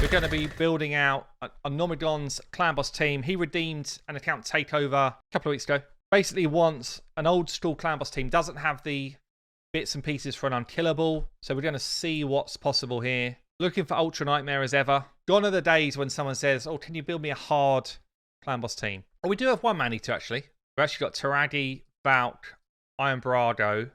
we're going to be building out a Nomidon's clan boss team. He redeemed an account takeover a couple of weeks ago. Basically wants an old school clan boss team. Doesn't have the bits and pieces for an unkillable. So we're going to see what's possible here. Looking for Ultra Nightmare as ever. Gone are the days when someone says, oh, can you build me a hard clan boss team? Oh, we do have one man too, actually. We've actually got Taragi, Valk, Iron Brado,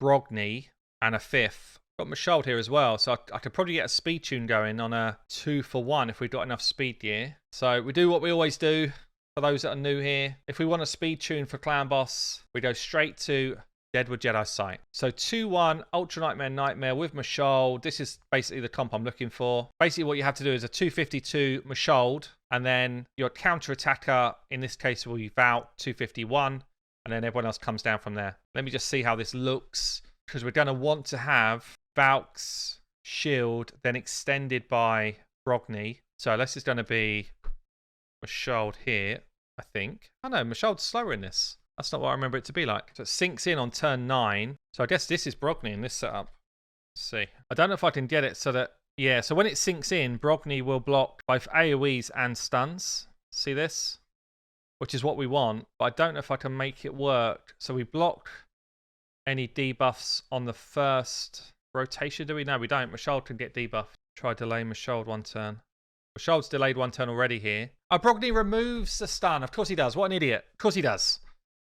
Brogni, and a fifth. Got Mashold here as well, so I could probably get a speed tune going on a 2-for-1 if we've got enough speed gear. So we do what we always do for those that are new here. If we want a speed tune for clan boss, we go straight to Deadwood Jedi Sight. So 2-1 Ultra Nightmare with Mashold. This is basically the comp I'm looking for. Basically what you have to do is a 252 Mashold, and then your counter attacker, in this case will be Valk 251, and then everyone else comes down from there. Let me just see how this looks, because we're going to want to have Valk's shield then extended by Brogni. So this is going to be Mashold here, I think. Oh no, Mashold's slower in this. That's not what I remember it to be like. So it sinks in on turn 9. So I guess this is Brogni in this setup. Let's see. I don't know if I can get it so that... Yeah, so when it sinks in, Brogni will block both AoEs and stuns. See this? Which is what we want. But I don't know if I can make it work. So we block any debuffs on the first rotation. Do we? No, we don't. Mashold can get debuffed. Try delay Mashold one turn. Mashold's delayed one turn already here. Oh, Brogni removes the stun. Of course he does. What an idiot. Of course he does.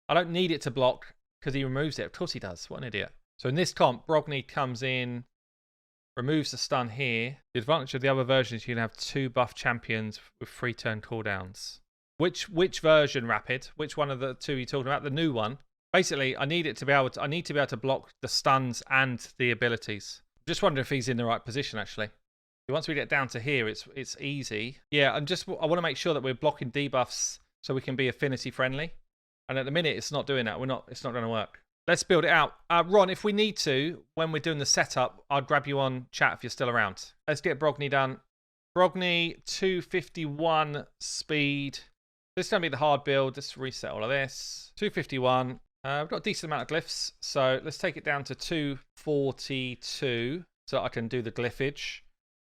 I don't need it to block because he removes it. Of course he does. What an idiot. So in this comp, Brogni comes in, removes the stun here. The advantage of the other version is you can have 2 buff champions with 3 turn cooldowns. Which version, Rapid? Which one of the 2 are you talking about? The new one. Basically, I need to be able to block the stuns and the abilities. Just wondering if he's in the right position actually. Once we get down to here, it's easy. Yeah, I want to make sure that we're blocking debuffs so we can be affinity friendly. And at the minute, it's not doing that. It's not going to work. Let's build it out. Ron, if we need to, when we're doing the setup, I'll grab you on chat if you're still around. Let's get Brogni done. Brogni, 251 speed. This is going to be the hard build. Let's reset all of this. 251. We've got a decent amount of glyphs. So let's take it down to 242 so that I can do the glyphage.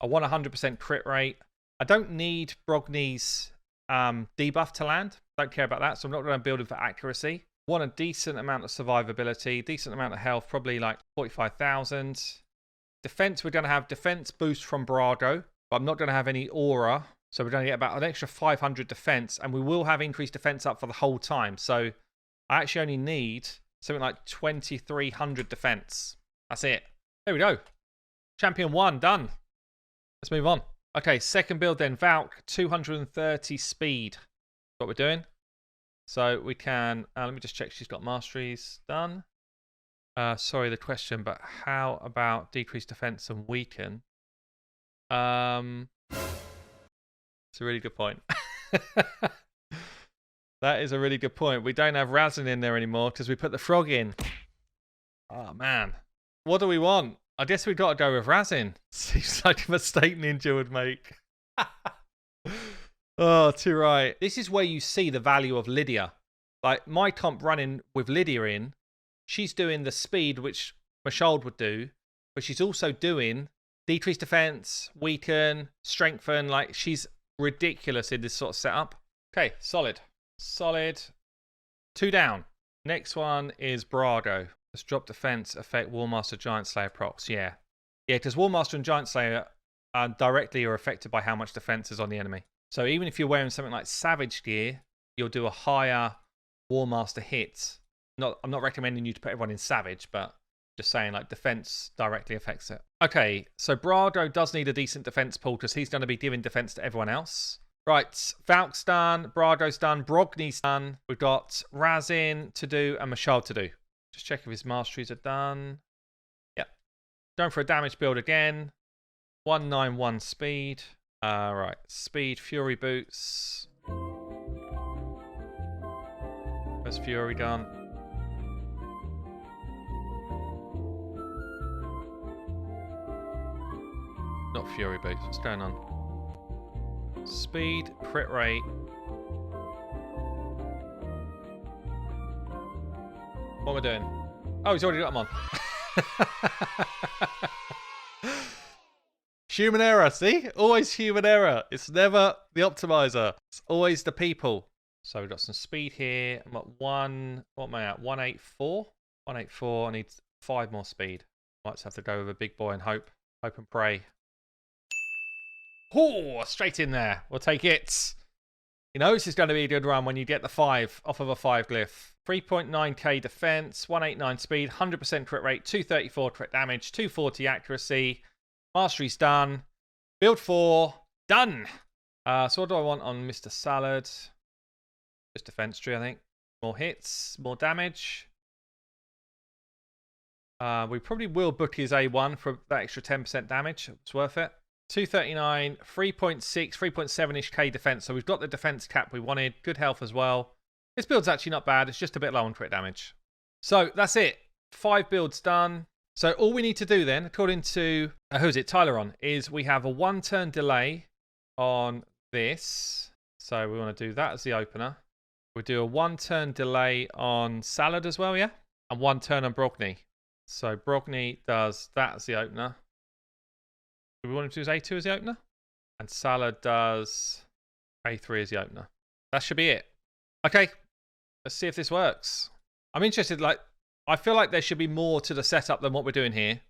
I want 100% crit rate. I don't need Brogni's debuff to land. Don't care about that, so I'm not going to build it for accuracy. Want a decent amount of survivability, decent amount of health, probably like 45,000. Defense, we're going to have defense boost from Brado, but I'm not going to have any aura, so we're going to get about an extra 500 defense, and we will have increased defense up for the whole time. So I actually only need something like 2,300 defense. That's it. There we go. Champion 1 done. Let's move on. Okay, second build then. Valk, 230 speed. What we're doing. So we can, let me just check she's got masteries done. Sorry, the question, but how about decreased defense and weaken? It's a really good point. That is a really good point. We don't have Razin in there anymore because we put the frog in. Oh, man. What do we want? I guess we've got to go with Razin. Seems like a mistake Ninja would make. Oh, too right. This is where you see the value of Lydia. Like, my comp running with Lydia in, she's doing the speed which Mashold would do, but she's also doing decreased defense, weaken, strengthen. Like, she's ridiculous in this sort of setup. Okay, solid. Solid. 2 down. Next one is Brado. Let's drop defense, effect Warmaster, Giant Slayer procs. Yeah. Yeah, because Warmaster and Giant Slayer directly are affected by how much defense is on the enemy. So even if you're wearing something like Savage gear, you'll do a higher Warmaster hit. I'm not recommending you to put everyone in Savage, but just saying like defense directly affects it. Okay, so Brado does need a decent defense pool because he's going to be giving defense to everyone else. Right, Valk's done, Brado's done, Brogni's done. We've got Razin to do and Mashold to do. Just check if his masteries are done. Yep. Going for a damage build again. 191 speed. Right, speed, Fury boots. Where's Fury done? Not Fury boots, what's going on? Speed, crit rate. What am I doing? Oh, he's already got them on. Human error, see? Always human error. It's never the optimizer. It's always the people. So we've got some speed here. I'm at what am I at? 184? 184. I need 5 more speed. Might just have to go with a big boy and hope and pray. Oh, straight in there. We'll take it. You know, this is going to be a good run when you get the 5 off of a 5 glyph. 3.9k defense, 189 speed, 100% crit rate, 234 crit damage, 240 accuracy. Mastery's done. Build 4, done. So what do I want on Mr. Salad? Just defense tree, I think. More hits, more damage. We probably will book his A1 for that extra 10% damage. It's worth it. 239, 3.6, 3.7-ish K defense. So we've got the defense cap we wanted. Good health as well. This build's actually not bad. It's just a bit low on crit damage. So that's it. 5 builds done. So all we need to do then, according to, who's it, Tyleron, is we have a 1-turn delay on this. So we want to do that as the opener. We do a 1-turn delay on Salad as well, yeah? And 1 turn on Brogni. So Brogni does that as the opener. Do we want him to use A2 as the opener? And Salad does A3 as the opener. That should be it. Okay, let's see if this works. I'm interested, I feel like there should be more to the setup than what we're doing here.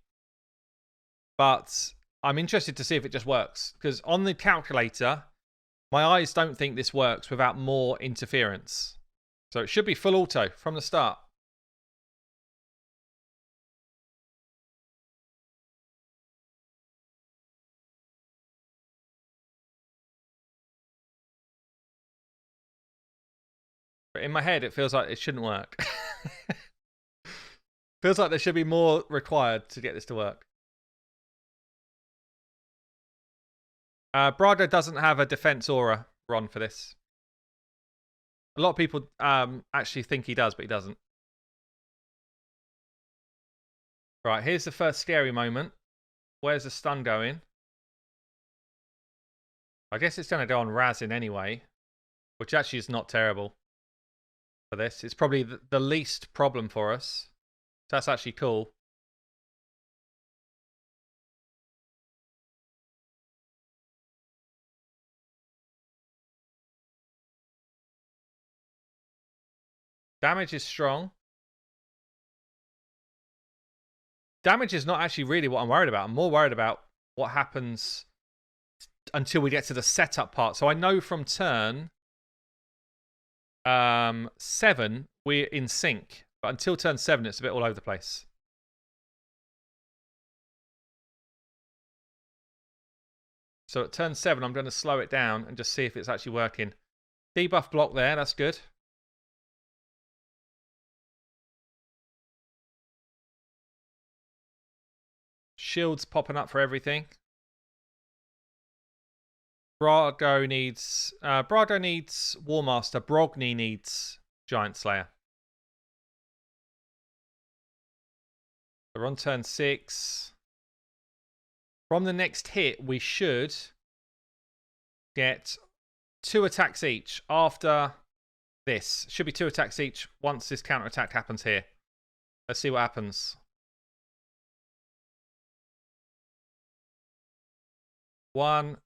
But I'm interested to see if it just works. Because on the calculator, my eyes don't think this works without more interference. So it should be full auto from the start. But in my head, it feels like it shouldn't work. Feels like there should be more required to get this to work. Braga doesn't have a defense aura Ron for this. A lot of people actually think he does, but he doesn't. Right, here's the first scary moment. Where's the stun going? I guess it's going to go on Razin anyway, which actually is not terrible for this. It's probably the least problem for us. So that's actually cool. Damage is strong. Damage is not actually really what I'm worried about. I'm more worried about what happens until we get to the setup part. So I know from turn 7, we're in sync. But until turn 7, it's a bit all over the place. So at turn 7, I'm going to slow it down and just see if it's actually working. Debuff block there, that's good. Shields popping up for everything. Brago needs War Master. Brogni needs Giant Slayer. We're on turn 6. From the next hit, we should get 2 attacks each after this. Should be 2 attacks each once this counter attack happens here. Let's see what happens. 1,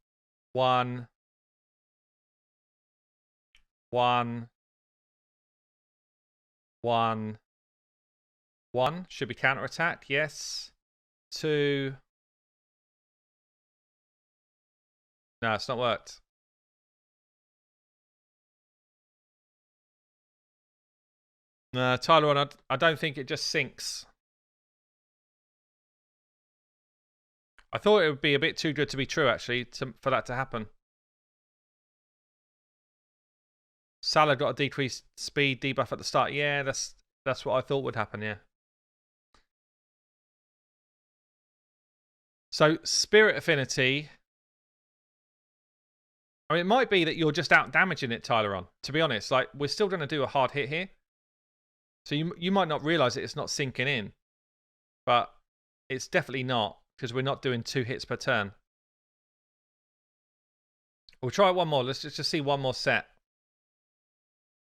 1, 1, 1, 1. Should be counter attack, yes. 2. No, it's not worked. No, Tyler, I don't think it just sinks. I thought it would be a bit too good to be true, actually, for that to happen. Salah got a decreased speed debuff at the start. Yeah, that's what I thought would happen, yeah. So, Spirit Affinity. I mean, it might be that you're just out damaging it, Tyleron. To be honest, we're still going to do a hard hit here. So you might not realise that it's not sinking in. But it's definitely not, because we're not doing 2 hits per turn. We'll try one more. Let's just see one more set.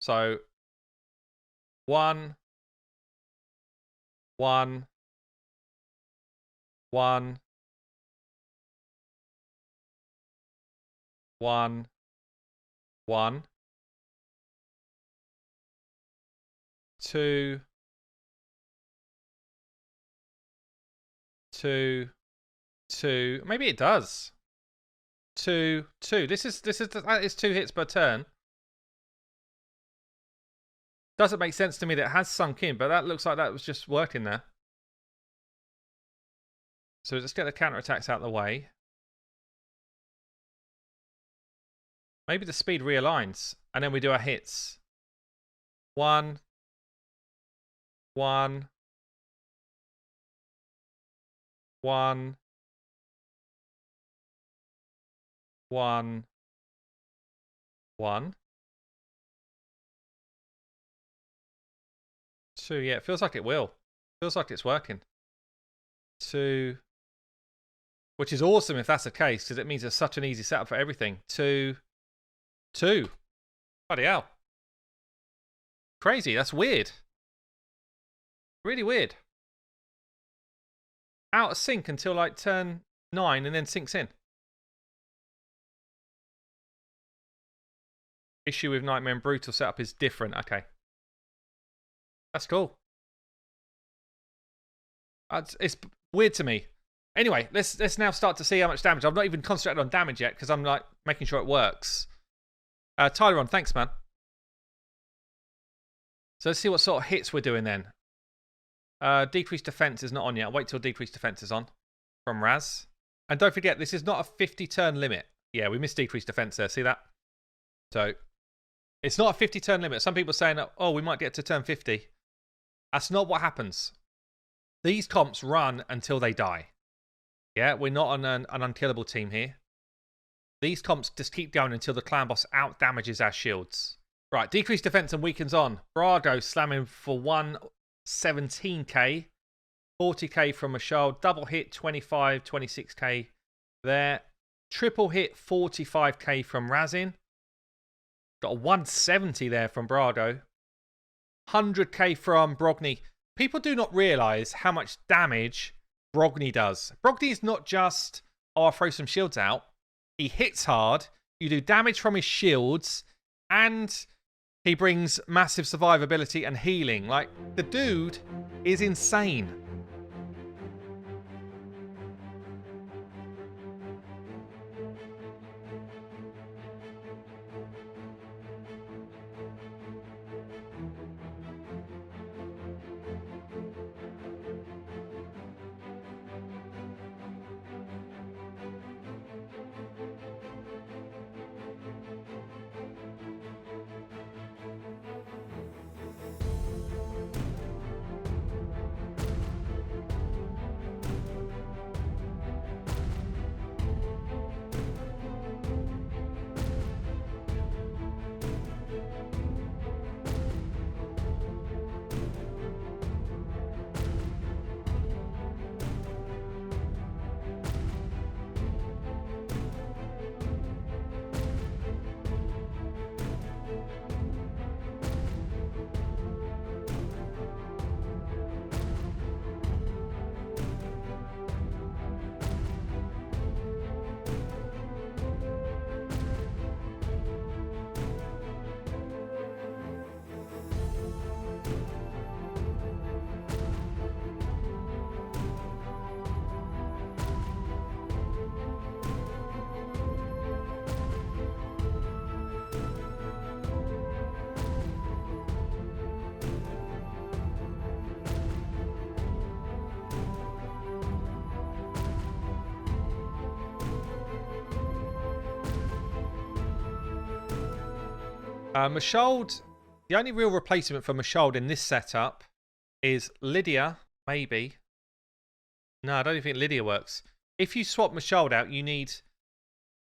So, 1, 1, 1, 1, 1, 2, 2, 2. Maybe it does. 2, 2. That is 2 hits per turn. Doesn't make sense to me that it has sunk in, but that looks like that was just working there. So let's get the counterattacks out of the way. Maybe the speed realigns, and then we do our hits. 1, 1, 1, 1, 1, 2. Yeah, it feels like it will. Feels like it's working. 2, which is awesome if that's the case, because it means it's such an easy setup for everything. 2, 2. Bloody hell. Crazy. That's weird. Really weird. Out of sync until like turn 9 and then sinks in. Issue with Nightmare and Brutal setup is different. Okay. That's cool. It's weird to me. Anyway, let's now start to see how much damage. I've not even concentrated on damage yet because I'm like making sure it works. Tyleron, thanks, man. So let's see what sort of hits we're doing then. Decreased defense is not on yet. I'll wait till decreased defense is on from Raz. And don't forget, this is not a 50-turn limit. Yeah, we missed decreased defense there. See that? So it's not a 50-turn limit. Some people are saying, oh, we might get to turn 50. That's not what happens. These comps run until they die. Yeah, we're not on an unkillable team here. These comps just keep going until the clan boss out damages our shields. Right, decreased defense and weakens on. Brago slamming for 117k. 40k from Mashal. Double hit 25, 26k there. Triple hit 45k from Razin. Got a 170 there from Brago. 100k from Brogni. People do not realise how much damage Brogni does. Brogni is not just, oh, I'll throw some shields out. He hits hard. You do damage from his shields. And he brings massive survivability and healing. Like, the dude is insane. Mashold, the only real replacement for Mashold in this setup is Lydia, maybe. No, I don't even think Lydia works. If you swap Mashold out, you need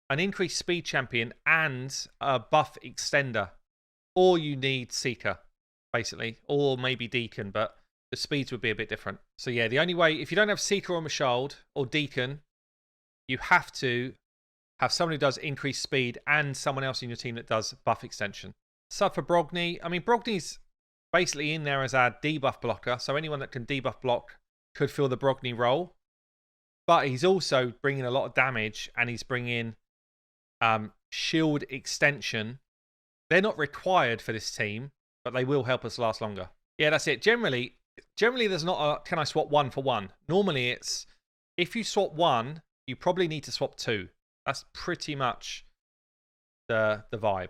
an increased speed champion and a buff extender. Or you need Seeker, basically. Or maybe Deacon, but the speeds would be a bit different. So yeah, the only way, if you don't have Seeker or Mashold or Deacon, you have to have someone who does increased speed and someone else in your team that does buff extension. Sub for Brogni. I mean, Brogni's basically in there as our debuff blocker, so anyone that can debuff block could fill the Brogni role. But he's also bringing a lot of damage, and he's bringing shield extension. They're not required for this team, but they will help us last longer. Yeah, that's it. Generally there's not a can I swap 1 for 1. Normally it's if you swap 1, you probably need to swap 2. That's pretty much the vibe.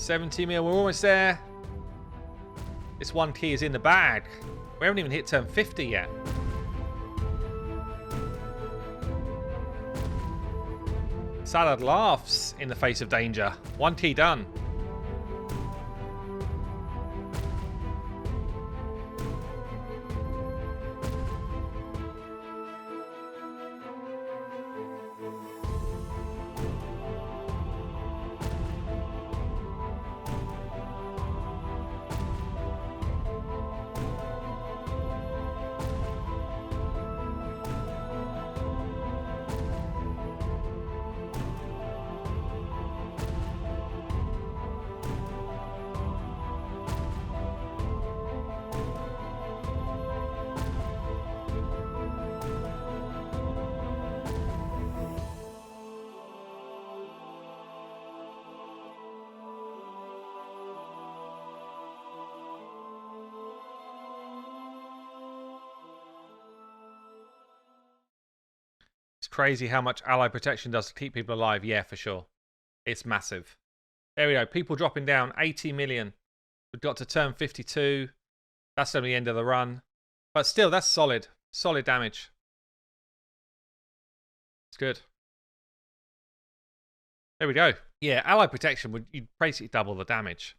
$70 million, we're almost there. This 1 key is in the bag. We haven't even hit turn 50 yet. Salad laughs in the face of danger. 1 key done. It's crazy how much ally protection does to keep people alive. Yeah, for sure. It's massive. There we go. People dropping down. 80 million. We've got to turn 52. That's only the end of the run. But still, that's solid. Solid damage. It's good. There we go. Yeah, ally protection would you basically double the damage.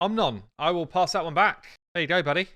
Omnon, I will pass that one back. There you go, buddy.